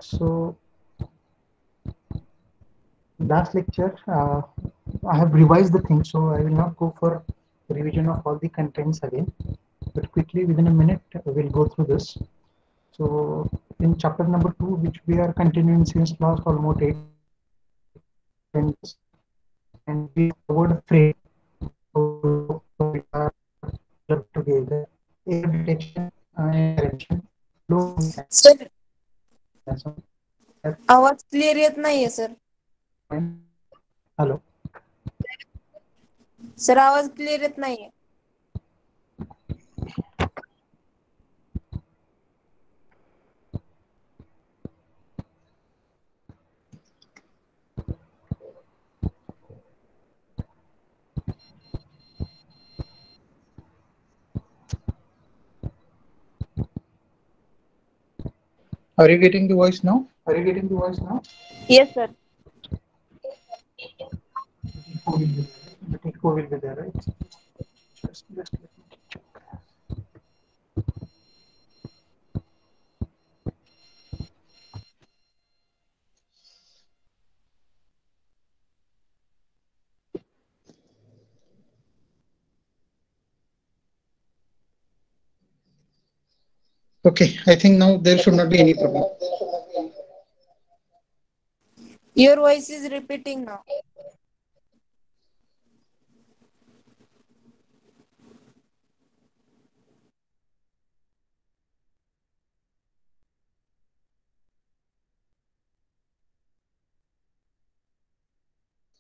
So last lecture, I have revised the thing, so I will not go for revision of all the contents again. But quickly, within a minute, we'll go through this. So in chapter number 2, which we are continuing since last almost 8 and we covered frame. So we are together error detection and correction, low sir mechanism. आवाज clear येत नाहीये sir. Hello. Sir आवाज clear येत नाहीये. Are you getting the voice now? Are you getting the voice now? Yes sir. The echo will be there, right? Just let me check. Okay, I think now there should not be any problem. Your voice is repeating now.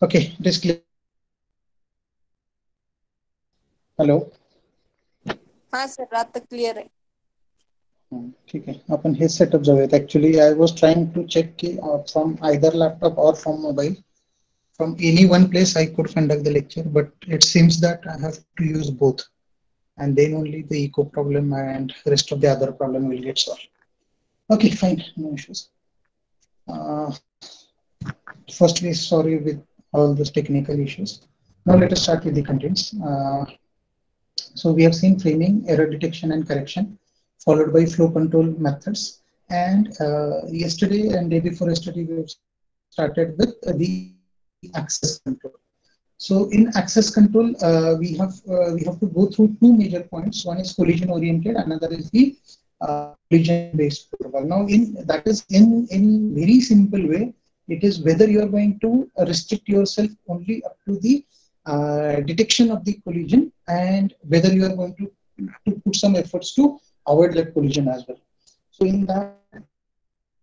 Okay, it is clear. Hello. हा sir आता clear आहे. ठीक आहे, आपण हे setup जाऊयात. Actually, I was trying to check from either laptop or from mobile. From any one place I could conduct the lecture, but it seems that I have to use both, and then only the echo problem and rest of the other problem will get solved. Okay, fine, no issues. Firstly, sorry with all those technical issues. Now let us start with the contents. So we have seen framing, error detection and correction, followed by flow control methods. And yesterday and day before yesterday, we have started with the access control. So in access control, we have to go through two major points. One is collision oriented, another is the collision based protocol. Now, that is in very simple way, it is whether you are going to restrict yourself only up to the detection of the collision, and whether you are going to put some efforts to avoid that collision as well. So in that,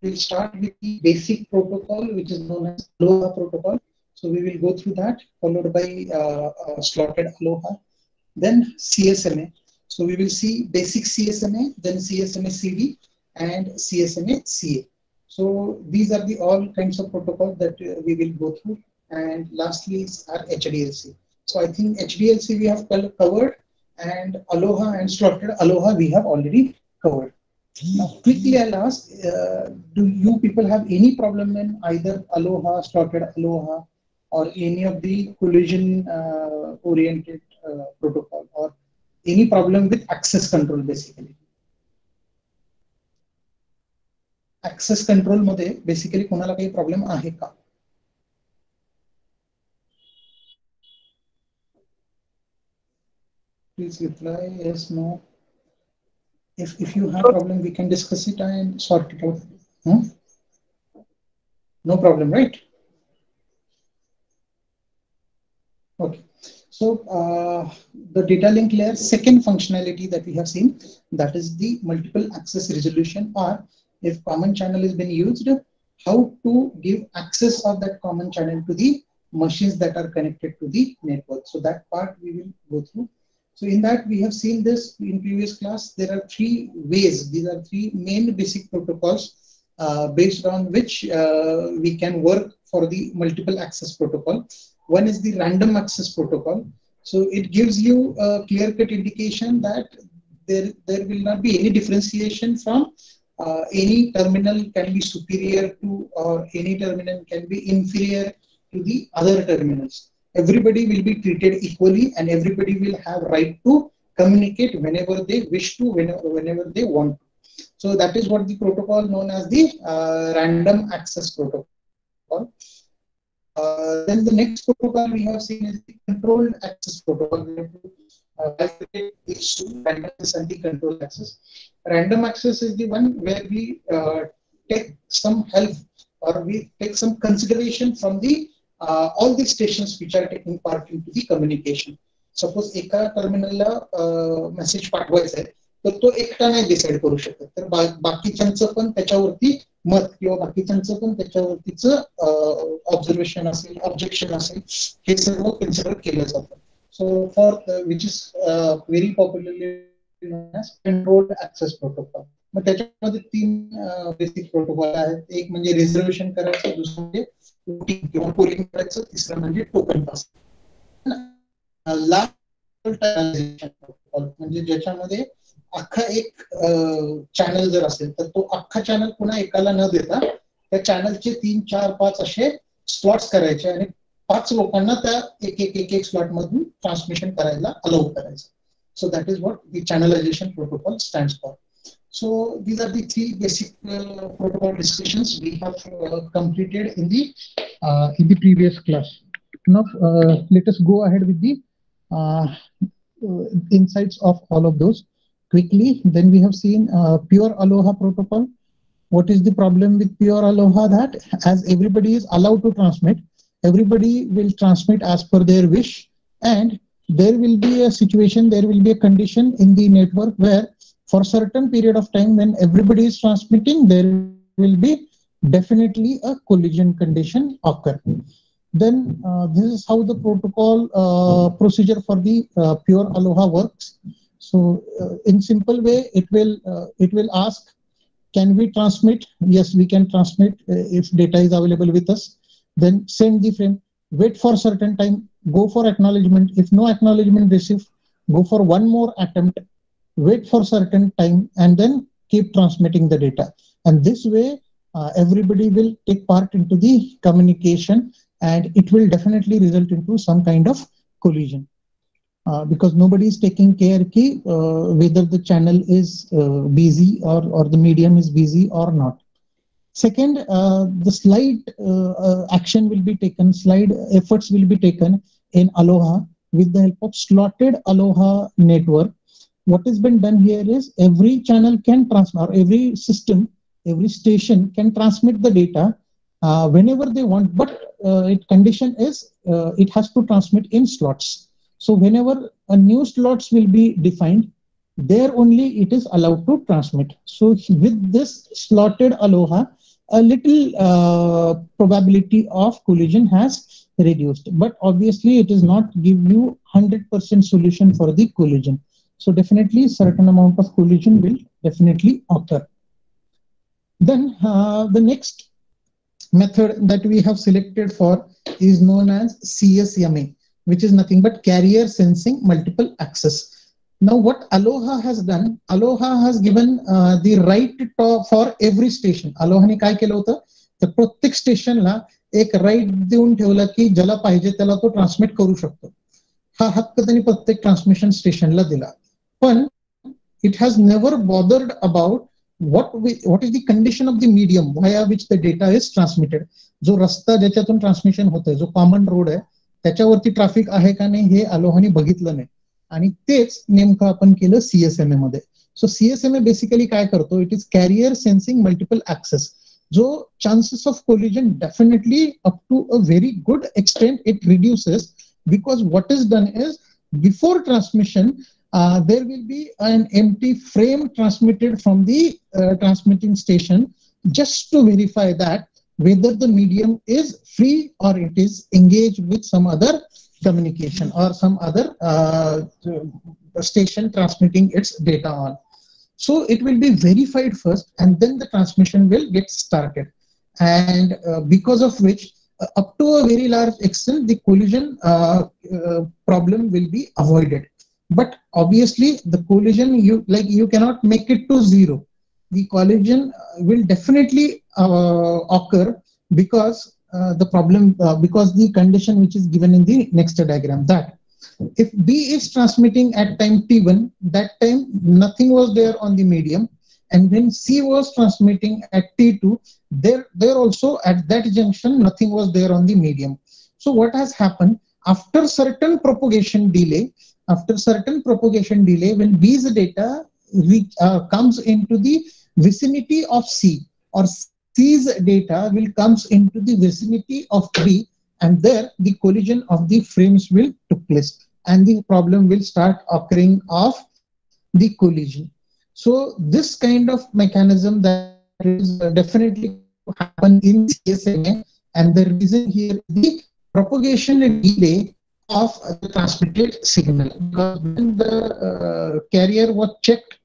we'll start with the basic protocol, which is known as Aloha protocol. So we will go through that, followed by slotted Aloha, then CSMA. So we will see basic CSMA, then CSMA CD, and CSMA CA. So these are the all kinds of protocols that we will go through. And lastly is our HDLC. So I think HDLC we have covered, and Aloha and slotted Aloha we have already covered. Now, quickly I'll ask, do you people have any problem in either Aloha, slotted Aloha, or any of the collision oriented protocol, or any problem with access control basically? Access control मध्ये basically कोणाला काही problem आहे का? Please reply yes, no. If you have problem, we can discuss it and sort it out. Hmm? No problem, right? Okay. So the data link layer second functionality that we have seen, that is the multiple access resolution, or if common channel is being used, how to give access of that common channel to the machines that are connected to the network. So that part we will go through. So in that we have seen this in previous class. There are three ways. These are three main basic protocols based on which we can work for the multiple access protocol. One is the random access protocol. So it gives you a clear-cut indication that there will not be any differentiation from any terminal can be superior to, or any terminal can be inferior to the other terminals. Everybody will be treated equally, and everybody will have right to communicate whenever they wish to, whenever they want to. So that is what the protocol known as the random access protocol. Then the next protocol we have seen is the controlled access protocol. We have to bifurcate these two, random access and the controlled access. Random access is the one where we take some help or we take some consideration from the all the stations which are taking part into the communication. Suppose एका टर्मिनलला message पाठवायचा आहे तर तो एकटा नाही decide करू शकत, तर बाकीच्यांचं पण त्याच्यावरती मत किंवा बाकीच्यांचं पण त्याच्यावरतीचं ऑब्झर्वेशन असेल, ऑब्जेक्शन असेल, हे सर्व कन्सिडर केलं जातं. So for which is very popularly known as controlled access protocol. मग त्याच्यामध्ये 3 बेसिक प्रोटोकॉल आहेत. एक म्हणजे रिझर्वेशन करायचं, दुसरं म्हणजे वोटिंग किंवा पोलिंग करायचं, तिसरं म्हणजे टोकन पास. म्हणजे ज्याच्यामध्ये अख्खा एक चॅनल जर असेल तर तो अख्खा चॅनल पुन्हा एकाला न देता त्या चॅनलचे 3, 4, 5 असे स्लॉट्स करायचे आणि 5 लोकांना त्या एक स्लॉट मधून ट्रान्समिशन करायला अलाउ करायचं. So that is what the channelization protocol stands for. So these are the 3 basic protocol discussions we have completed in the previous class. Now let us go ahead with the insights of all of those quickly. Then we have seen pure Aloha protocol. What is the problem with pure Aloha? That as everybody is allowed to transmit, everybody will transmit as per their wish, and there will be a situation, there will be a condition in the network where for certain period of time when everybody is transmitting, there will be definitely a collision condition occur. Then this is how the protocol procedure for the pure Aloha works. So in simple way, it will ask, can we transmit? Yes, we can transmit if data is available with us. Then send the frame, wait for certain time, go for acknowledgement. If no acknowledgement received, go for one more attempt, wait for certain time, and then keep transmitting the data. And this way everybody will take part into the communication, and it will definitely result into some kind of collision because nobody is taking care whether the channel is busy or the medium is busy or not. Second, the slide action will be taken, slide efforts will be taken in Aloha with the help of slotted Aloha network. What has been done here is every channel can transmit, or every system, every station can transmit the data whenever they want, but its condition is it has to transmit in slots. So whenever a new slots will be defined, there only it is allowed to transmit. So with this slotted Aloha, a little probability of collision has reduced, but obviously it is not give you 100% solution for the collision. So definitely certain amount of collision will definitely occur. Then the next method that we have selected for is known as CSMA, which is nothing but carrier sensing multiple access. Now what Aloha has done, Aloha has given the right for every station. Aloha ने काय केलं होतं, तर प्रत्येक स्टेशनला एक right देऊन ठेवला की ज्याला पाहिजे त्याला तो ट्रान्समिट करू शकतो. हा हक्क त्यांनी प्रत्येक ट्रान्समिशन स्टेशनला दिला. पण it has never bothered about what is the condition of the medium via which the data is transmitted. जो रस्ता ज्याच्यातून ट्रान्समिशन होतंय, जो कॉमन रोड आहे, त्याच्यावरती ट्रॅफिक आहे का नाही हे अलोहाने बघितलं नाही, आणि तेच नेमकं आपण केलं सीएसएमए मध्ये. सो सीएसएमए बेसिकली काय करतो, it is carrier sensing multiple access. जो chances of collision definitely up to a very good extent it reduces, because what is done is before transmission there will be an empty frame transmitted from the transmitting station just to verify that whether the medium is free or it is engaged with some other communication or some other station transmitting its data on. So it will be verified first and then the transmission will get started, and because of which up to a very large extent the collision problem will be avoided. But obviously the collision, you cannot make it to zero. The collision will definitely occur because the problem because the condition which is given in the next diagram, that if B is transmitting at time t1, that time nothing was there on the medium, and when C was transmitting at T2, there also at that junction nothing was there on the medium. So what has happened after certain propagation delay, when B's data comes into the vicinity of C, or C's data will comes into the vicinity of B, and there the collision of the frames will take place, and the problem will start occurring of the collision. So this kind of mechanism that is definitely happen in CSMA, and the reason here the propagation delay of the transmitted signal, because when the carrier was checked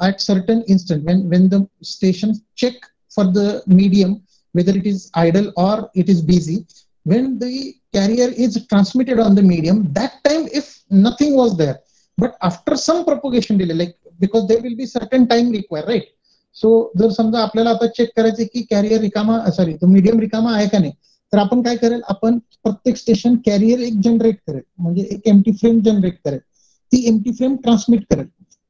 at certain instant, when the stations check for the medium whether it is idle or it is busy, when the carrier is transmitted on the medium, that time if nothing was there, but after some propagation delay, like because there will be certain time required, right? So जर समजा आपल्याला आता check करायचं की career रिकामा, sorry तो medium रिकामा आहे का नाही, तर आपण काय करेल, आपण प्रत्येक स्टेशन कॅरियर एक जनरेट करेल, म्हणजे एक एम्प्टी फ्रेम जनरेट करेल, ती एम्प्टी फ्रेम ट्रान्समिट करेल,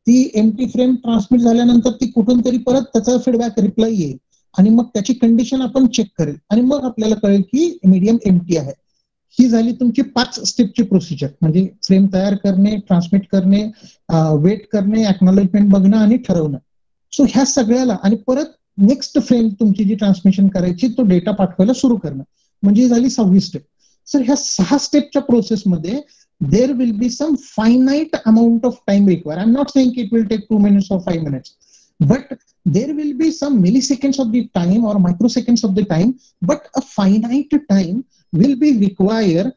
ती एम्प्टी फ्रेम ट्रान्समिट झाल्यानंतर ती कुठून तरी परत त्याचा फीडबॅक रिप्लाय येईल, आणि मग त्याची कंडिशन आपण चेक करेल, आणि मग आपल्याला कळेल की मीडियम एम्प्टी आहे. ही झाली तुमची 5 स्टेपची प्रोसिजर, म्हणजे फ्रेम तयार करणे, ट्रान्समिट करणे, वेट करणे, एक्नॉलेजमेंट बघणं आणि ठरवणं. सो ह्या सगळ्याला आणि परत नेक्स्ट फ्रेम तुमची जी ट्रान्समिशन करायची तो डेटा पाठवायला सुरू करणं, म्हणजे झाली 6वी स्टेप. सर ह्या 6 स्टेपच्या प्रोसेसमध्ये there will be some finite amount of time required. I'm not saying it will take 2 minutes or 5 minutes, but there will be some milliseconds of the time or microseconds of the time, but a finite time will be required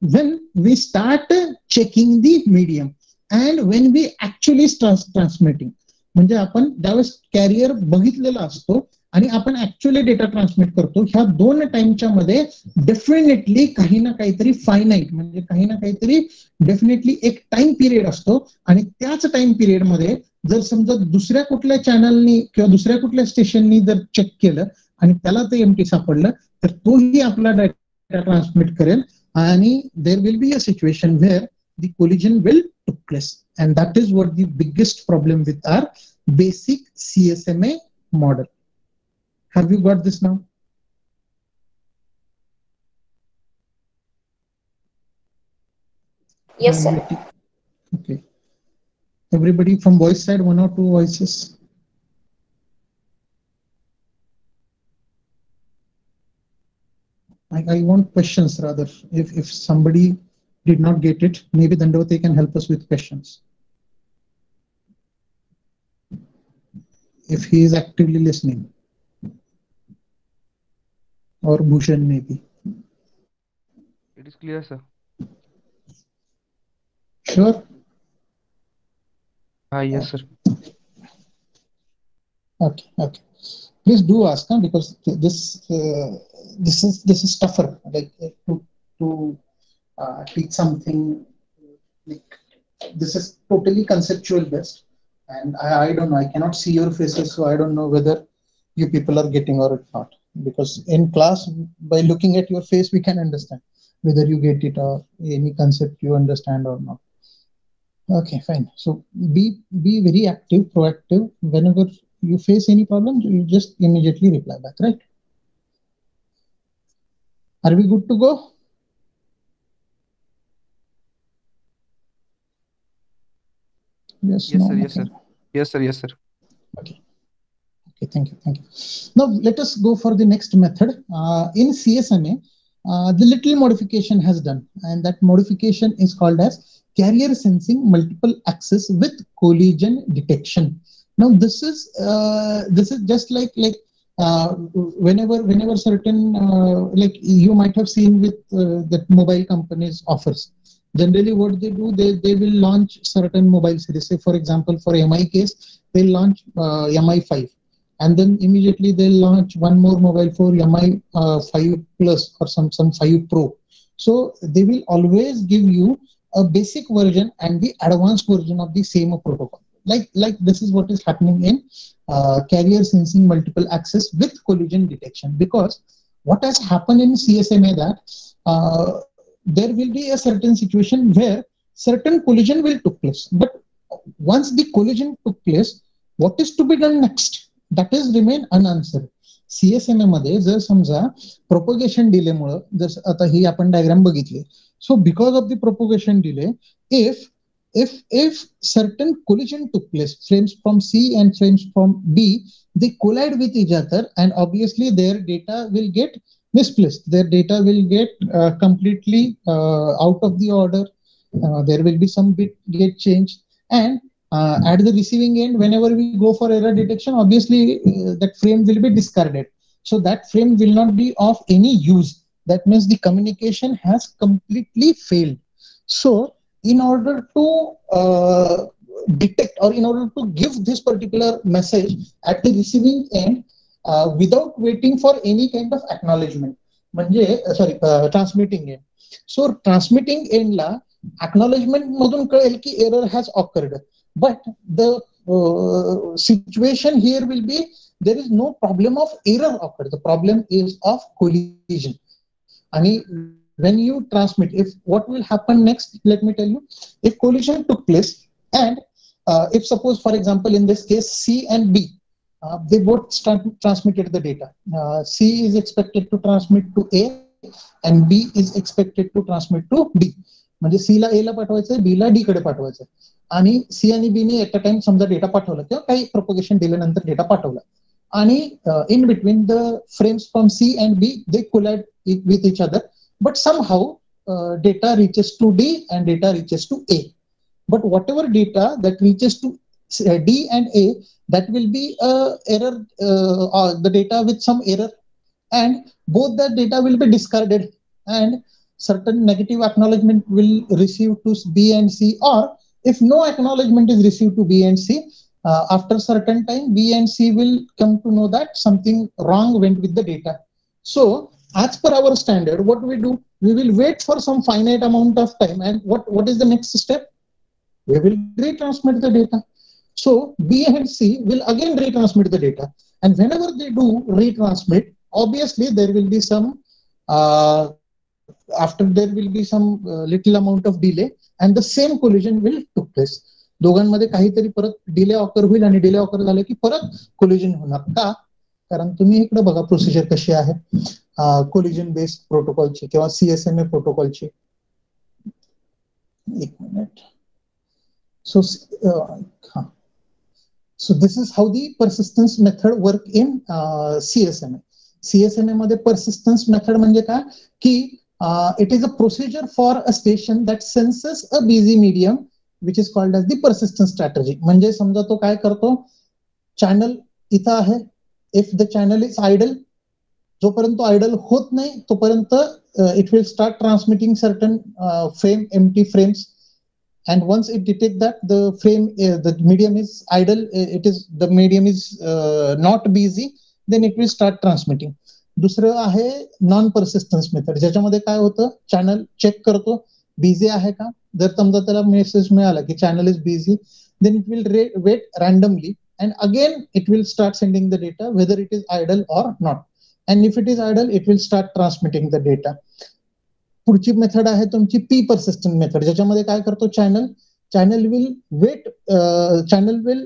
when we start checking the medium and when we actually start transmitting. म्हणजे आपण ज्यावेळेस career बघितलेला असतो आणि आपण actually data transmit करतो, ह्या 2 टाइमच्या मध्ये डेफिनेटली काही ना काहीतरी फायनाईट, म्हणजे काही ना काहीतरी डेफिनेटली एक टाइम पिरियड असतो, आणि त्याच टाइम पिरियड मध्ये जर समजा दुसऱ्या कुठल्या चॅनलनी किंवा दुसऱ्या कुठल्या स्टेशननी जर चेक केलं आणि त्याला ते एम्प्टी सापडलं, तर तोही आपला डेटा ट्रान्समिट करेल, आणि देर will be a situation wear the collision will took place, and that is what the biggest problem with our basic CSMA model. Have you got this now? Yes, sir. Okay. Everybody from voice side, 1 or 2 voices. I want questions rather. If somebody did not get it, maybe Dandavati can help us with questions. If he is actively listening, or Bhushan maybe. It is clear, sir. Sure. Yes, sir. Okay. Please do ask, because this is tougher. Like to teach something like this is totally conceptual based, and I don't know, I cannot see your faces, so I don't know whether you people are getting or not, because in class by looking at your face we can understand whether you get it or any concept you understand or not. Okay, fine. So be very active, proactive. Whenever you face any problem, you just immediately reply back, right? Are we good to go? Yes, Yes, no, sir. Yes, okay. sir. Yes, sir. Yes, sir. Okay, thank you. Now let us go for the next method. In CSMA, the little modification has done, and that modification is called as carrier sensing multiple access with collision detection. Now this is just like whenever certain like you might have seen with that mobile companies offers. Generally what they do, they will launch certain mobile series. Say for example, for MI case, they launch MI 5, and then immediately they'll launch one more mobile for MI 5 Plus or some 5 Pro. So they will always give you a basic version and the advanced version of the same protocol. Like this is what is happening in carrier sensing multiple access with collision detection. Because what has happened in CSMA that there will be a certain situation where certain collision will took place, but once the collision took place, what is to be done next that is remain unanswered. CSMA मध्ये जर समजा propagation डिलेमुळे, जर आता ही आपण diagram बघितली, so because of the propagation delay, if certain collision took place, frames from C and frames from B, they collide with each other, and obviously their data will get misplaced, their data will get completely out of the order, there will be some bit get changed, and at the receiving end, whenever we go for error detection, obviously that frame will be discarded, so that frame will not be of any use. That means the communication has completely failed. So in order to detect, or in order to give this particular message at the receiving end without waiting for any kind of acknowledgement, transmitting end. So transmitting end la acknowledgement madun कळेल की error has occurred, but the situation here will be there is no problem of error occurred, the problem is of collision. And when you transmit, if what will happen next, let me tell you, if collision took place, and if suppose for example in this case C and B, they both transmitted the data, C is expected to transmit to A and B is expected to transmit to D. म्हणजे C La A ला पाठवायचं, B ला D कडे पाठवायचं, आणि C आणि B ने at a time समजा data पाठवला किंवा काही प्रोपोगेशन डिले नंतर डेटा पाठवला, आणि in between the frames from C and B they collide with each other, but somehow data reaches to D and data reaches to A. But whatever data that reaches to D and A, that will be error, or the data with some error, and both the data will be discarded, and certain negative acknowledgement will receive to B and C, or if no acknowledgement is received to B and C, after certain time B and C will come to know that something wrong went with the data. So as per our standard, what we do, we will wait for some finite amount of time, and what is the next step? We will retransmit the data. So B and C will again retransmit the data, and whenever they do retransmit, obviously there will be some little amount of delay, and the same collision will took place. दोघांमध्ये काहीतरी परत delay occur होईल, आणि delay occur झाले की परत collision होणार. का? कारण तुम्ही इकडे बघा प्रोसिजर कशी आहे कोलिजन बेस्ड प्रोटोकॉलची किंवा सीएसएमए प्रोटोकॉलची. एक minute. So this is how the persistence method work in CSMA. CSMA मध्ये persistence method म्हणजे काय की it is a procedure for a station that senses a busy medium which is called as the persistence strategy. म्हणजे समजा तो काय करतो, channel इथं आहे, if the channel is idle, जोपर्यंत आयडल होत नाही तोपर्यंत it will start transmitting certain empty frames, and once it detect that the medium is idle, the medium is not busy, then it will start transmitting. दुसरं आहे non परसिस्टन्स method, ज्याच्यामध्ये काय होतं, channel check करतो busy आहे का. जर समजा त्याला मेसेज मिळाला की channel is busy, then it will wait randomly, and again it will start sending the data whether it is idle or not, and if it is idle it will start transmitting the data. पुढची method आहे तुमची P persistent method, ज्याच्यामध्ये काय करतो, channel will wait, channel will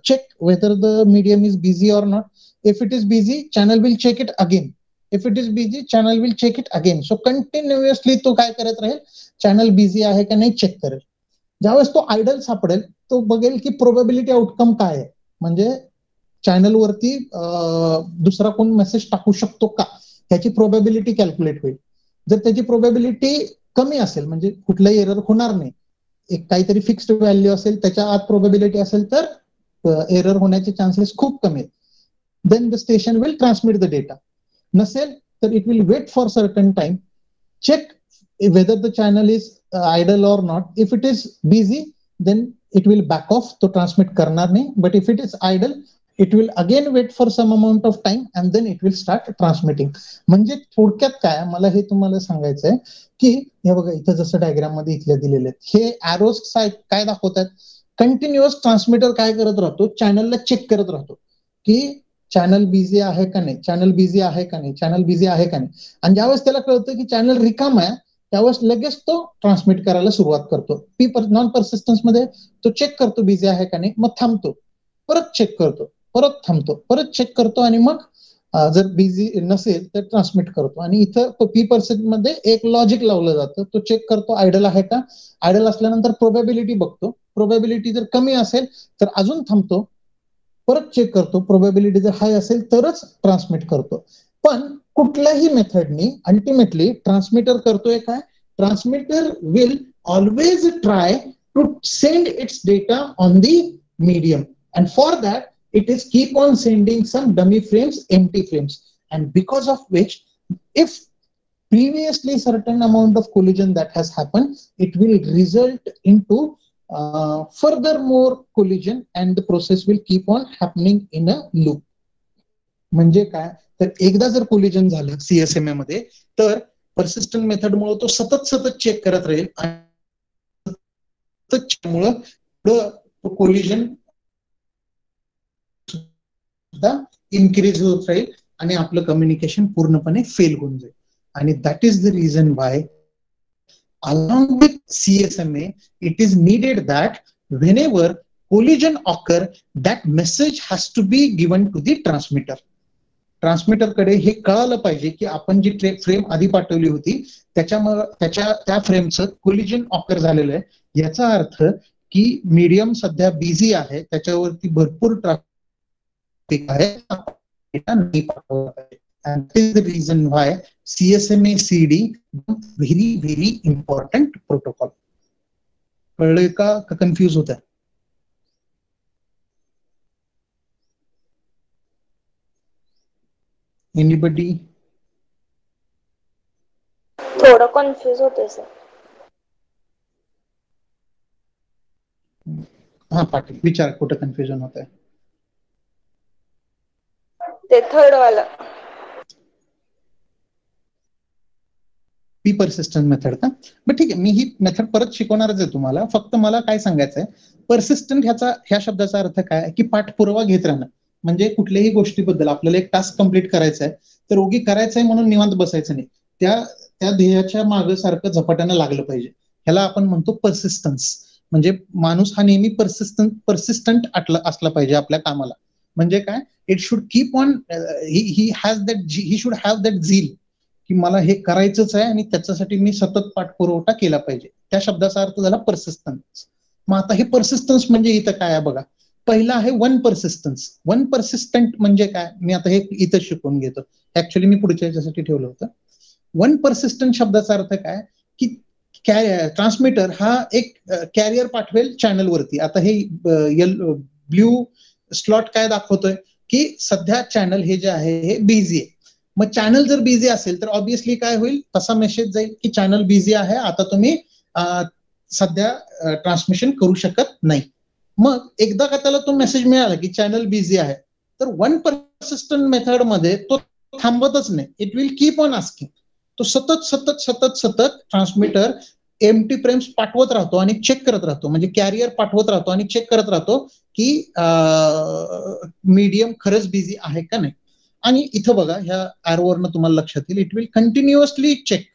check whether the medium is busy or not. If it is busy, channel will check it again. If it is busy, channel will check it again. So continuously तो काय करत राहील, channel busy आहे का नाही check करेल. ज्यावेळेस तो idol सापडेल तो बघेल की प्रोबॅबिलिटी आउटकम काय आहे, म्हणजे चॅनल वरती दुसरा कोण मेसेज टाकू शकतो का, ह्याची प्रोबॅबिलिटी कॅल्क्युलेट होईल. जर त्याची प्रोबॅबिलिटी कमी असेल, म्हणजे कुठलाही एरर होणार नाही, एक काहीतरी फिक्स्ड व्हॅल्यू असेल, त्याच्या आत प्रोबॅबिलिटी असेल तर एरर होण्याचे चान्सेस खूप कमी आहेत. Then the station will transmit the data. नसेल तर it will wait for certain time, check whether the channel is idle or not. If it is busy, then it will back off, तो transmit करणार नाही. But if it is idle, it will again wait for some amount of time and then it will start transmitting. म्हणजे थोडक्यात काय मला हे तुम्हाला सांगायचंय की हे बघा इथं जसं डायग्राम मध्ये इथले दिलेले हे एरोज काय दाखवतात, कंटिन्युअस ट्रान्समिटर काय करत राहतो, चॅनलला चेक करत राहतो की चॅनल बिझी आहे का नाही, चॅनल बिझी आहे का नाही, चॅनल बिझी आहे का नाही. आणि ज्यावेळेस त्याला कळतं की चॅनल रिकाम आहे त्यावेळेस लगेच तो ट्रान्समिट करायला सुरुवात करतो. नॉन परसिस्टन्स मध्ये तो चेक करतो बिझी आहे का नाही, मग थांबतो. परत चेक करतो, परत थांबतो, परत चेक करतो आणि मग जर बिझी नसेल तर ट्रान्समिट करतो. आणि इथं तो P% मध्ये एक लॉजिक लावलं जातं, तो चेक करतो आयडल आहे का, आयडल असल्यानंतर प्रोबॅबिलिटी बघतो, प्रोबॅबिलिटी जर कमी असेल तर अजून थांबतो, परत चेक करतो, प्रोबॅबिलिटी जर हाय असेल तरच ट्रान्समिट करतो. पण कुठल्याही मेथडनी अल्टिमेटली ट्रान्समिटर करतोय काय, transmitter will always try to send its data on the medium, and for that it is keep on sending some dummy frames, empty frames, and because of which if previously certain amount of collision that has happened, it will result into further more collision and the process will keep on happening in a loop. म्हणजे काय, तर एकदा जर collision झालं CSMA मध्ये तर persistent method मुळे तो सतत चेक करत राहील आणि त्यामुळं कोलिजन सुद्धा इन्क्रीज होत राहील आणि आपलं कम्युनिकेशन पूर्णपणे फेल होऊन जाईल. आणि that is the reason why along with CSMA it is needed that whenever collision occur that message has to be given to the transmitter. Transmitter कडे हे कळालं पाहिजे की आपण जी फ्रेम आधी पाठवली होती त्या फ्रेमचं कोलिजन ऑकर झालेलं आहे, याचा अर्थ की मीडियम सध्या बिझी आहे, त्याच्यावरती भरपूर ट्रॅफिक आहे, नाही पाठवला पाहिजे. And that is the reason why CSMA CD very very important protocol. कळलंय का कन्फ्यूज होत आहे? Anybody? थोडं कन्फ्यूज होतंय सर. हा पाटील विचार, कुठं कन्फ्युजन होत आहे? ते थर्ड वाला P persistent मेथड का? बट ठीक आहे, मी ही मेथड परत शिकवणारच आहे तुम्हाला. फक्त मला काय सांगायचंय, पर्सिस्टंट ह्या शब्दाचा अर्थ काय की पाठपुरावा घेत राहणं. म्हणजे कुठल्याही गोष्टीबद्दल आपल्याला एक टास्क कंप्लीट करायचा आहे तर उगी करायचंय म्हणून निवांत बसायचं नाही, त्या ध्येयाच्या मागे सारखं झपाट्यानं लागलं पाहिजे. ह्याला आपण म्हणतो पर्सिस्टन्स. म्हणजे माणूस हा नेहमी पर्सिस्टंट असला पाहिजे आपल्या कामाला. म्हणजे काय, it should keep on, he should have that झील की मला हे करायचंच आहे आणि त्याच्यासाठी मी सतत पाठपुरवठा केला पाहिजे. त्या शब्दाचा अर्थ झाला पर्सिस्टन्स. मग आता हे पर्सिस्टन्स म्हणजे इथं काय आहे बघा. पहिला आहे वन पर्सिस्टन्स. वन पर्सिस्टंट म्हणजे काय, मी आता हे इथं शिकवून घेतो. ऍक्च्युअली मी पुढच्या याच्यासाठी ठेवलं होतं. वन पर्सिस्टंट शब्दाचा अर्थ काय की ट्रान्समीटर हा एक कॅरियर पाठवेल चॅनलवरती. आता हे ब्ल्यू स्लॉट काय दाखवतोय की सध्या चॅनल हे जे आहे हे बिझी आहे. मग चॅनल जर बिझी असेल तर ऑब्व्हियसली काय होईल, तसा मेसेज जाईल की चॅनल बिझी आहे, आता तुम्ही सध्या ट्रान्समिशन करू शकत नाही. मग एकदा का त्याला तो मेसेज मिळाला की चॅनल बिझी आहे तर वन पर्सिस्टंट मेथड मध्ये तो थांबतच नाही. It will keep on asking. तो सतत ट्रान्समीटर एम्प्टी फ्रेम्स पाठवत राहतो आणि चेक करत राहतो. म्हणजे कॅरियर पाठवत राहतो आणि चेक करत राहतो की मीडियम खरंच बिझी आहे का नाही. आणि इथं बघा ह्या ॲरोवरनं तुम्हाला लक्षात येईल, it will continuously check,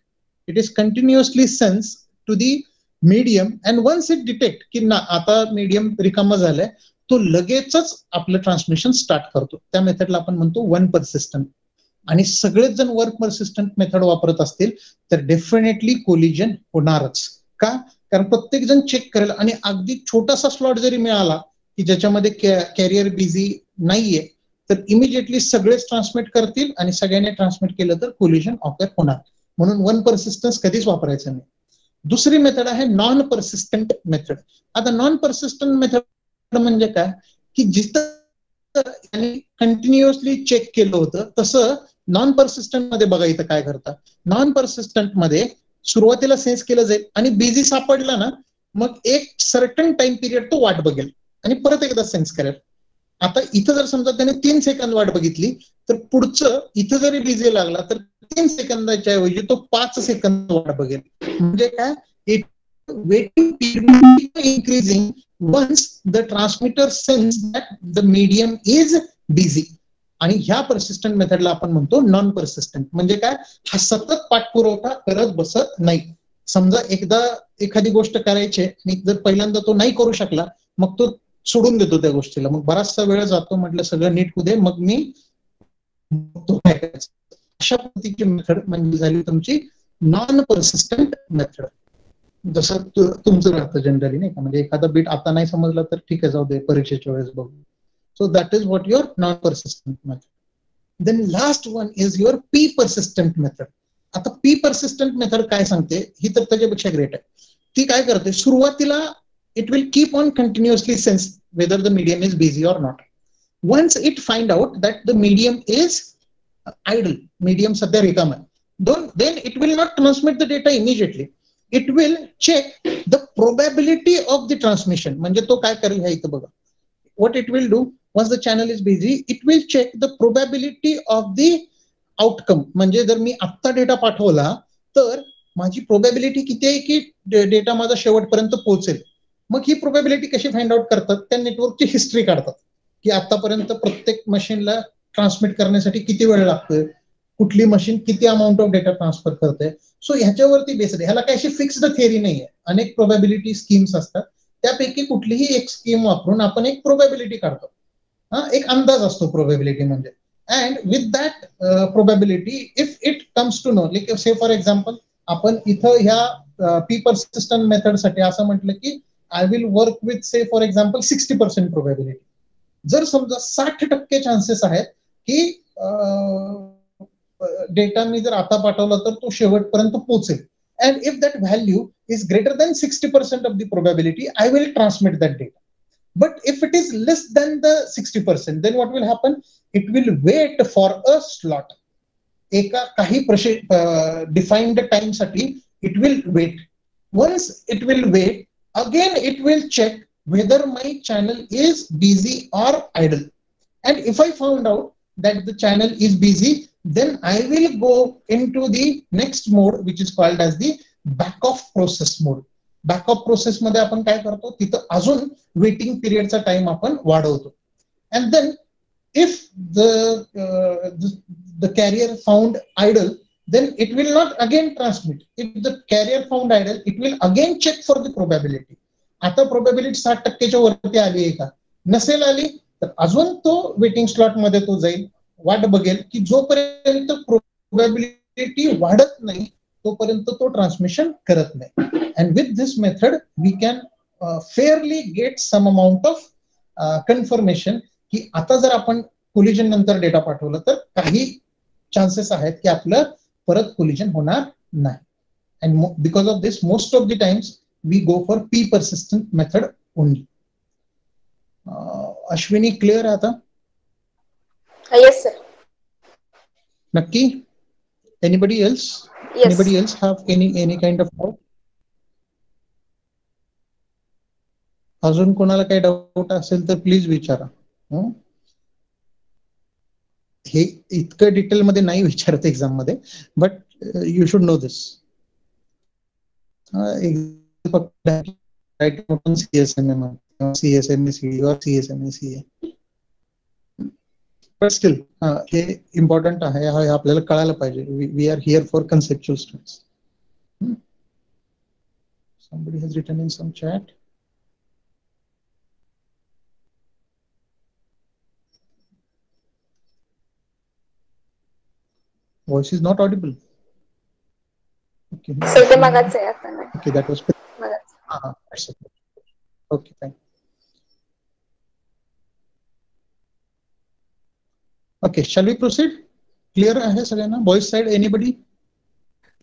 it is continuously sense to the medium and once it detect की ना आता मीडियम रिकामा झालाय, तो लगेचच आपलं ट्रान्समिशन स्टार्ट करतो. त्या मेथडला आपण म्हणतो वन पर्सिस्टंट. आणि सगळेच जण वन पर्सिस्टंट मेथड वापरत असतील तर डेफिनेटली कोलिजन होणारच. का, कारण प्रत्येक जण चेक करेल आणि अगदी छोटासा स्लॉट जरी मिळाला की ज्याच्यामध्ये कॅरियर बिझी नाहीये तर इमिजिएटली सगळेच ट्रान्समिट करतील आणि सगळ्यांनी ट्रान्समिट केलं तर कोलिजन ऑकर होणार. म्हणून वन पर्सिस्टन्स कधीच वापरायचं नाही. दुसरी मेथड आहे नॉन पर्सिस्टंट मेथड. आता नॉन पर्सिस्टंट मेथड म्हणजे काय की जिथं कंटिन्युअसली चेक केलं होतं तसं नॉन पर्सिस्टंट मध्ये बघा इथं काय करतात. नॉन पर्सिस्टंट मध्ये सुरुवातीला सेन्स केलं जाईल आणि बिझी सापडला ना मग एक सर्टन टाइम पिरियड तो वाट बघेल आणि परत एकदा सेन्स करेल. आता इथं जर समजा त्याने 3 सेकंद वाट बघितली तर पुढचं इथं जरी बिझी लागला तर 3 सेकंदाच्या ऐवजी तो 5 सेकंद वाट बघेल. म्हणजे काय, it waiting period increasing once the transmitter sense that the medium is busy. आणि ह्या पर्सिस्टंट मेथडला आपण म्हणतो नॉन पर्सिस्टंट. म्हणजे काय, हा सतत पाठपुरवठा करत बसत नाही. समजा एकदा एखादी गोष्ट करायची आणि जर पहिल्यांदा तो नाही करू शकला मग तो सोडून देतो त्या गोष्टीला. मग बराचसा वेळ जातो, म्हटलं सगळं नीट होऊ दे मग मी काय करायचं. अशा पद्धतीची मेथड म्हणजे झाली तुमची नॉन परसिस्टंट मेथड. जसं तुमचं राहतं जनरली नाही का, म्हणजे एखादा बीट आता नाही समजला तर ठीक आहे जाऊ दे परीक्षेच्या वेळेस बघू. So that is what your non persistent method. Then last one is your P persistent method. आता पी परसिस्टंट मेथड काय सांगते, ही तर त्याच्यापेक्षा ग्रेट आहे. ती काय करते, सुरुवातीला it will keep on continuously sense whether the medium is busy or not. Once it find out that the medium is idle, medium sadhya रिकामा आहे, then it will not transmit the data immediately. It will check the probability of the transmission. म्हणजे तो काय करेल हे इथं बघा. What it will do once the channel is busy, it will check the probability of the outcome. म्हणजे जर मी आत्ता data पाठवला तर माझी प्रोबॅबिलिटी किती आहे की डेटा माझा शेवटपर्यंत पोहोचेल. मग ही प्रोबॅबिलिटी कशी फाइंड आउट करतात, त्या नेटवर्कची हिस्ट्री काढतात की आतापर्यंत प्रत्येक मशीनला ट्रान्समिट करण्यासाठी किती वेळ लागतोय, कुठली मशीन किती अमाऊंट ऑफ डेटा ट्रान्सफर करते. सो ह्याच्यावरती बेस्ड, ह्याला काही अशी फिक्स्ड थेअरी नाहीये, अनेक प्रोबॅबिलिटी स्कीम्स असतात, त्यापैकी कुठलीही एक स्कीम वापरून आपण एक प्रोबॅबिलिटी काढतो. एक अंदाज असतो प्रोबॅबिलिटी म्हणजे. And with that probability if it comes to know, like say for example आपण इथं ह्या पी परसिस्टंट मेथड साठी असं म्हटलं की आय विल वर्क विथ से फॉर एक्झाम्पल 60% प्रोबॅबिलिटी. जर समजा 60% चान्सेस आहेत की डेटा मी जर आता पाठवला तर तो शेवटपर्यंत पोहोचेल, and if that value is greater than 60% of the probability I will transmit that data. But if it is less than the 60%, then what will happen? It will wait for a slot. एका काही defined time साठी it will wait. Once it will wait, again it will check whether my channel is busy or idle. And if I found out that the channel is busy, then I will go into the next mode, which is called as the back off process mode. Backup process मध्ये आपण काय करतो, तिथं अजून waiting पिरियडचा time आपण वाढवतो. And then if the carrier found idle, then it will not again transmit. If the carrier found idle, it will again check for the probability. आता probability 60%च्या वरती आली आहे का, नसेल आली तर अजून तो वेटिंग स्लॉट मध्ये तो जाईल, वाट बघेल की जोपर्यंत प्रोबॅबिलिटी वाढत नाही तोपर्यंत तो ट्रान्समिशन करत नाही. And with this method we can fairly get some amount of confirmation की आता जर आपण कोलिजन नंतर डेटा पाठवलं तर काही चान्सेस आहेत की आपलं परत कोलिजन होणार नाही. And because of this most of the times we go for P persistent method only. Ashwini clear आता? Yes sir. नक्की? Anybody else? Yes. Anybody else have any kind of doubt? अजून कोणाला काही डाऊट असेल तर प्लीज विचारा. हे इतकं डिटेल मध्ये नाही विचारत एक्झाम मध्ये, but you should know this. CSMA-CD or CSMA-CA. But still हे इम्पॉर्टंट आहे, हे आपल्याला कळायला पाहिजे. We are here for conceptual studies. Somebody has written in some chat. Voice is not audible. Okay. Sir, ते मगाच आहे आता नाही. Okay, that was. मगाच. Okay, fine. Okay, shall we proceed? Clear आहे सगळ्यांना? Boys side, anybody?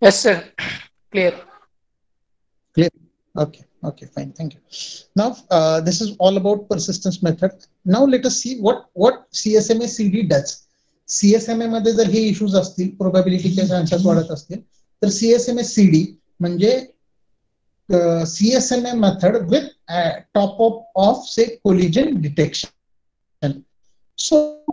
Yes, sir. Clear. Clear. Okay, fine. Thank you. Now, this is all about persistence method. Now, let us see what CSMA-CD does. CSMA मध्ये जर हे issues असतील, प्रोबॅबिलिटीचे chances वाढत असतील, तर CSMA-CD म्हणजे CSMA method with top up of से collision detection. सो